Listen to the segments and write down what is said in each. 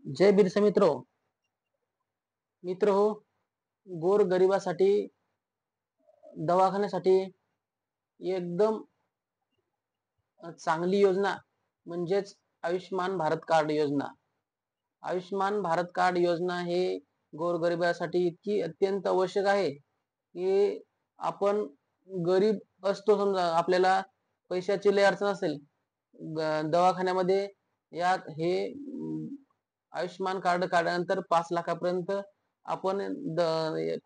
जय बिरसा मित्रो. मित्र हो, गोर गरिबासाठी दवाखान्यासाठी एकदम चांगली योजना म्हणजेच आयुष्यमान भारत कार्ड योजना. आयुष्यमान भारत कार्ड योजना हे गोरगरिबासाठी इतकी अत्यंत आवश्यक आहे की आपण गरीब असतो, समजा आपल्याला पैशाची लय अडचण असेल, दवाखान्यामध्ये या हे आयुष्यमान कार्ड काढल्यानंतर 5 लाखापर्यंत आपण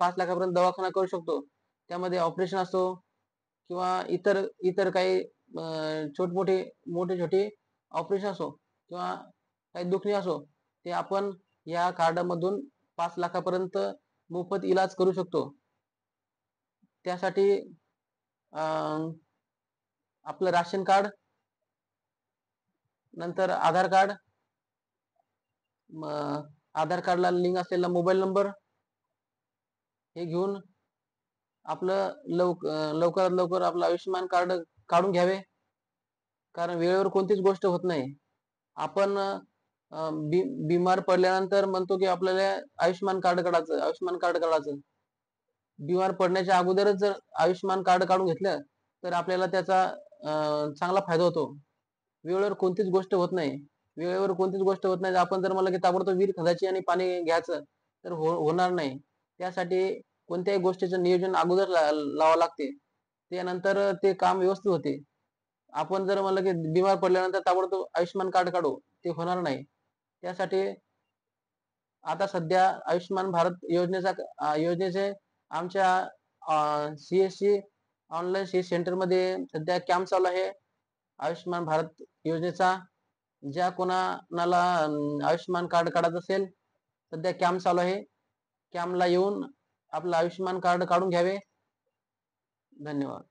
5 लाखापर्यंत दवाखाना करू शकतो. त्यामध्ये ऑपरेशन असो किंवा इतर इतर काही छोटे छोटे ऑपरेशन असो किंवा काही दुखणे असो, ते आपण या कार्डामधून 5 लाखापर्यंत मोफत इलाज करू शकतो. त्यासाठी आपलं राशन कार्ड, नंतर आधार कार्ड, आधार कार्डला लिंक असलेला मोबाईल नंबर हे घेऊन आपलं लवकरात लवकर आपलं आयुष्यमान कार्ड काढून घ्यावे. कारण वेळेवर कोणतीच गोष्ट होत नाही. आपण बिमार पडल्यानंतर म्हणतो की आपल्याला आयुष्यमान कार्ड काढायचं. बिमार पडण्याच्या अगोदरच जर आयुष्यमान कार्ड काढून घेतलं तर आपल्याला त्याचा चांगला फायदा होतो. वेळेवर कोणतीच गोष्ट होत नाही. आपण जर म्हणलं की ताबडतोब विहीर खणायची आणि पाणी घ्यायचं तर होणार नाही. त्यासाठी कोणत्याही गोष्टीचं नियोजन अगोदर लावावं लागते. त्यानंतर ते काम व्यवस्थित होते. आपण जर म्हणलं की बिमार पडल्यानंतर ताबडतोब आयुष्यमान कार्ड काढू, ते होणार नाही. त्यासाठी आता सध्या आयुष्यमान भारत योजनेचे आमच्या CSC ऑनलाईन CSC सेंटरमध्ये सध्या कॅम्प चालू आहे आयुष्यमान भारत योजनेचा. ज्या कोणाला आयुष्यमान कार्ड काढायचं असेल, सध्या कॅम्प चालू आहे. कॅम्पला येऊन आपलं आयुष्यमान कार्ड काढून घ्यावे. धन्यवाद.